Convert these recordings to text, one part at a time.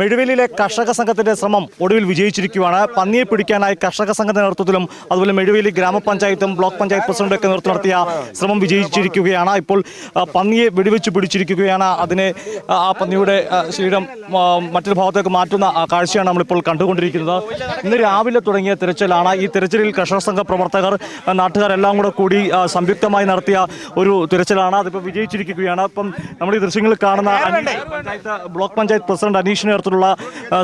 മെഴുവേലിയിലെ കർഷക സംഘത്തിന്റെ ശ്രമം ഒടുവിൽ വിജയിച്ചിരിക്കുകയാണ്. പന്നിയെ പിടിക്കാനായി കർഷക സംഘത്തിന്റെ നേതൃത്വത്തിലും അതുപോലെ മെഴുവേലി ഗ്രാമപഞ്ചായത്തും ബ്ലോക്ക് പഞ്ചായത്ത് പ്രസിഡന്റൊക്കെ നേതൃത്വം നടത്തിയ ശ്രമം വിജയിച്ചിരിക്കുകയാണ്. ഇപ്പോൾ പന്നിയെ വെടിവെച്ച് പിടിച്ചിരിക്കുകയാണ്. അതിനെ ആ പന്നിയുടെ ശരീരം മറ്റൊരു ഭാഗത്തേക്ക് മാറ്റുന്ന കാഴ്ചയാണ് നമ്മളിപ്പോൾ കണ്ടുകൊണ്ടിരിക്കുന്നത്. ഇന്ന് രാവിലെ തുടങ്ങിയ തിരച്ചിലാണ്. ഈ തിരച്ചിലിൽ കർഷക സംഘ പ്രവർത്തകർ, നാട്ടുകാരെല്ലാം കൂടി സംയുക്തമായി നടത്തിയ ഒരു തിരച്ചിലാണ്. അതിപ്പോൾ വിജയിച്ചിരിക്കുകയാണ്. ഇപ്പം നമ്മൾ ഈ ദൃശ്യങ്ങളിൽ കാണുന്ന ബ്ലോക്ക് പഞ്ചായത്ത് പ്രസിഡന്റ് അനീഷിന് നേതൃത്വത്തിലുള്ള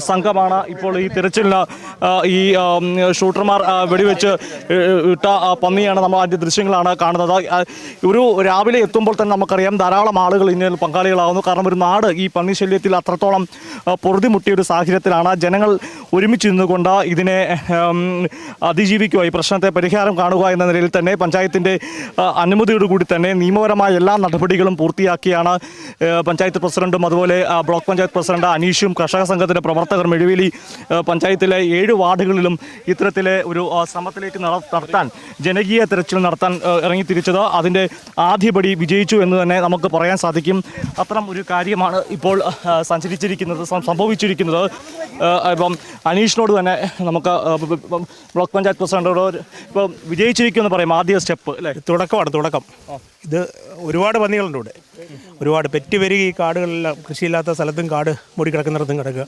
സംഘമാണ് ഇപ്പോൾ ഈ തിരച്ചിലിന് ഈ ഷൂട്ടർമാർ വെടിവെച്ച് ഇട്ട പന്നിയാണ് നമ്മൾ അതിൻ്റെ ദൃശ്യങ്ങളാണ് കാണുന്നത്. ഒരു രാവിലെ എത്തുമ്പോൾ തന്നെ നമുക്കറിയാം ധാരാളം ആളുകൾ ഇതിൽ പങ്കാളികളാകുന്നു. കാരണം ഒരു നാട് ഈ പന്നി ശല്യത്തിൽ അത്രത്തോളം പൊറുതിമുട്ടിയ ഒരു സാഹചര്യത്തിലാണ്. ജനങ്ങൾ ഒരുമിച്ച് നിന്നുകൊണ്ട് ഇതിനെ അതിജീവിക്കുക, ഈ പ്രശ്നത്തെ പരിഹാരം കാണുക എന്ന നിലയിൽ തന്നെ പഞ്ചായത്തിൻ്റെ അനുമതിയോടുകൂടി തന്നെ നിയമപരമായ എല്ലാ നടപടികളും പൂർത്തിയാക്കിയാണ് പഞ്ചായത്ത് പ്രസിഡന്റും അതുപോലെ ബ്ലോക്ക് പഞ്ചായത്ത് പ്രസിഡന്റ് അനീഷും കർഷക സംഘത്തിൻ്റെ പ്രവർത്തകർ മെഴുവേലി പഞ്ചായത്തിലെ 7 വാർഡുകളിലും ഇത്തരത്തിലെ ഒരു ശ്രമത്തിലേക്ക് നടത്താൻ, ജനകീയ തെരച്ചിൽ നടത്താൻ ഇറങ്ങിത്തിരിച്ചത്. അതിൻ്റെ ആദ്യപടി വിജയിച്ചു എന്ന് തന്നെ നമുക്ക് പറയാൻ സാധിക്കും. അത്തരം ഒരു കാര്യമാണ് ഇപ്പോൾ സംഭവിച്ചിരിക്കുന്നത്. ഇപ്പം അനീഷിനോട് തന്നെ നമുക്ക് ബ്ലോക്ക് പഞ്ചായത്ത് പ്രസിഡന്റോട് ഇപ്പോൾ വിജയിച്ചിരിക്കുമെന്ന് പറയും. ആദ്യ സ്റ്റെപ്പ് അല്ലേ? തുടക്കം. ഇത് ഒരുപാട് പന്നികളുണ്ട് ഇവിടെ. ഒരുപാട് പെറ്റ് വരിക ഈ കാടുകളിലെല്ലാം, കൃഷിയില്ലാത്ത സ്ഥലത്തും കാട് മൂടിക്കിടക്കുന്നിടത്തും കിടക്കുക.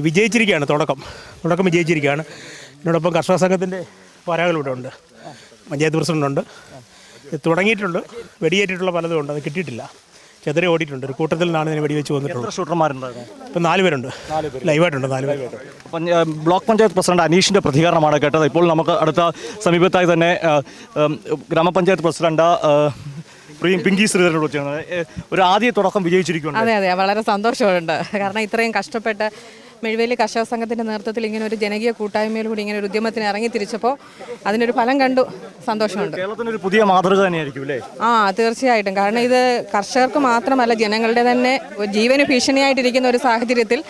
വിജയിച്ചിരിക്കുകയാണ്. തുടക്കം വിജയിച്ചിരിക്കുകയാണ്. ഇതിനോടൊപ്പം കർഷക സംഘത്തിൻ്റെ വരാകളിവിടെ ഉണ്ട്, പഞ്ചായത്ത് പ്രസിഡന്റുണ്ട്. തുടങ്ങിയിട്ടുണ്ട്. വെടിയേറ്റിട്ടുള്ള പലതും ഉണ്ട്, അത് കിട്ടിയിട്ടില്ല. ചെതറി ഓടിയിട്ടുണ്ട്. ഒരു കൂട്ടത്തിൽ നിന്നാണ് ഇതിനെ വെടിവെച്ച് വന്നിട്ടുള്ളത്. ഷൂട്ടർമാരുണ്ടായിരുന്നു. ഇപ്പം 4 പേരുണ്ട്, ലൈവായിട്ടുണ്ട്. 4 പേര്. ബ്ലോക്ക് പഞ്ചായത്ത് പ്രസിഡന്റ് അനീഷിൻ്റെ പ്രതികരണമാണ് കേട്ടത്. ഇപ്പോൾ നമുക്ക് അടുത്ത സമീപത്തായി തന്നെ ഗ്രാമപഞ്ചായത്ത് പ്രസിഡന്റ് പിങ്കി ശ്രീധരനോട് ചെയ്യുന്നത് ഒരു ആദ്യ തുടക്കം വിജയിച്ചിരിക്കുന്നു. അതെ, വളരെ സന്തോഷമുണ്ട്. കാരണം ഇത്രയും കഷ്ടപ്പെട്ട് മെഴുവേലി കർഷക സംഘത്തിൻ്റെ നേതൃത്വത്തിൽ ഇങ്ങനെ ഒരു ജനകീയ കൂട്ടായ്മയിലൂടെ ഇങ്ങനെ ഒരു ഉദ്യമത്തിന് ഇറങ്ങി തിരിച്ചപ്പോൾ അതിനൊരു ഫലം കണ്ടു. സന്തോഷമുണ്ട്. കേരളത്തിനൊരു പുതിയ മാതൃക തന്നെയായിരിക്കും അല്ലേ? തീർച്ചയായിട്ടും. കാരണം ഇത് കർഷകർക്ക് മാത്രമല്ല, ജനങ്ങളുടെ തന്നെ ജീവന് ഭീഷണിയായിട്ടിരിക്കുന്ന ഒരു സാഹചര്യത്തിൽ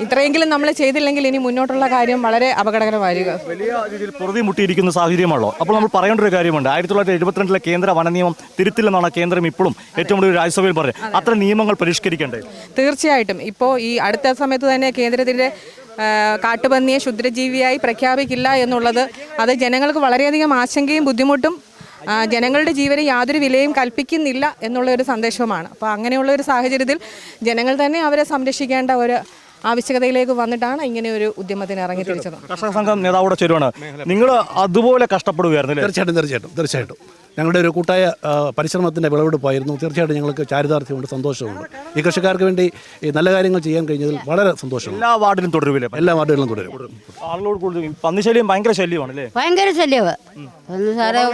ഇത്രയെങ്കിലും നമ്മൾ ചെയ്തില്ലെങ്കിൽ ഇനി മുന്നോട്ടുള്ള കാര്യം വളരെ അപകടകരമായിരിക്കും. വലിയ രീതിയിൽ പൊറുതി മുട്ടിയിരിക്കുന്ന സാഹചര്യമാണല്ലോ. അപ്പോൾ നമ്മൾ പറയേണ്ട ഒരു കാര്യമുണ്ട്. 1972 കേന്ദ്ര വന നിയമം തിരുത്തില്ലെന്നാണ് കേന്ദ്രം ഇപ്പോഴും ഏറ്റവും കൂടുതൽ രാജ്യസഭയിൽ പറഞ്ഞത്. അത്ര നിയമങ്ങൾ പരിഷ്കരിക്കണ്ടേ? തീർച്ചയായിട്ടും. ഇപ്പോൾ ഈ അടുത്ത സമയത്ത് തന്നെ കേന്ദ്രത്തിൻ്റെ കാട്ടുപന്നിയെ ക്ഷുദ്രജീവിയായി പ്രഖ്യാപിക്കില്ല എന്നുള്ളത് അത് ജനങ്ങൾക്ക് വളരെയധികം ആശങ്കയും ബുദ്ധിമുട്ടും, ജനങ്ങളുടെ ജീവന് യാതൊരു വിലയും കൽപ്പിക്കുന്നില്ല എന്നുള്ള ഒരു സന്ദേശവുമാണ്. അപ്പോൾ അങ്ങനെയുള്ള ഒരു സാഹചര്യത്തിൽ ജനങ്ങൾ തന്നെ അവരെ സംരക്ഷിക്കേണ്ട ഒരു ആവശ്യകതയിലേക്ക് വന്നിട്ടാണ് ഇങ്ങനെ ഒരു ഉദ്യമത്തിന് ഇറങ്ങി തിരിച്ചത്. കർഷക സംഘം നേതാവോടെ ചേരുവാണ്. നിങ്ങൾ അതുപോലെ കഷ്ടപ്പെടുകയായിരുന്നു. തീർച്ചയായിട്ടും ഞങ്ങളുടെ ഒരു കൂട്ടായ പരിശ്രമത്തിൻ്റെ വിളവെടുപ്പായിരുന്നു. തീർച്ചയായിട്ടും ഞങ്ങൾക്ക് ചാരിതാർത്ഥ്യമുണ്ട്, സന്തോഷമുണ്ട്. ഈ കൃഷിക്കാർക്ക് വേണ്ടി നല്ല കാര്യങ്ങൾ ചെയ്യാൻ കഴിഞ്ഞതിൽ വളരെ സന്തോഷമുണ്ട്. എല്ലാ വാർഡിലും തുടരുവില്ലേ? എല്ലാ വാർഡുകളിലും തുടരും. ആളുകളോട് കൂടുതൽ പന്നിശല്യം ഭയങ്കര ശല്യമാണ് അല്ലേ? ഭയങ്കര ശല്യമാണ്.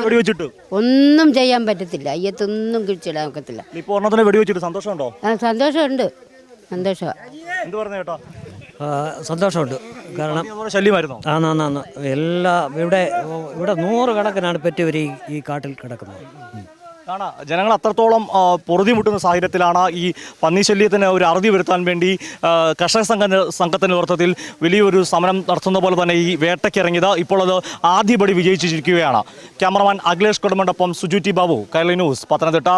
വെടിവെച്ചിട്ട് ഒന്നും ചെയ്യാൻ പറ്റത്തില്ല. അയ്യത്തൊന്നും കിഴിച്ചിടാൻ ഒക്കത്തില്ല. ഇപ്പോൾ ഒരെണ്ണത്തിന് വെടിവെച്ചിട്ട് സന്തോഷമുണ്ടോ? സന്തോഷമുണ്ട്. എന്ത് പറഞ്ഞു ചേട്ടാ? സന്തോഷമുണ്ട്. കാരണം ശല്യമായിരുന്നു. ആന്ന് ഇവിടെ 100 കണക്കിനാണ് പെറ്റുവരി ഈ കാട്ടിൽ കിടക്കുന്നത്. കാണാം, ജനങ്ങൾ അത്രത്തോളം പൊറുതിമുട്ടുന്ന സാഹചര്യത്തിലാണ് ഈ പന്നി ശല്യത്തിന് ഒരു അറുതി വരുത്താൻ വേണ്ടി കർഷക സംഘത്തിൻ്റെ നേതൃത്വത്തിൽ വലിയൊരു സമരം നടത്തുന്ന പോലെ തന്നെ ഈ വേട്ടയ്ക്കിറങ്ങിയത്. ഇപ്പോൾ അത് ആദ്യപടി വിജയിച്ചിരിക്കുകയാണ്. ക്യാമറമാൻ അഖിലേഷ് കൊടുമണ്ടൊപ്പം സുജു ടി ബാബു, കൈരളി ന്യൂസ്, പത്തനംതിട്ട.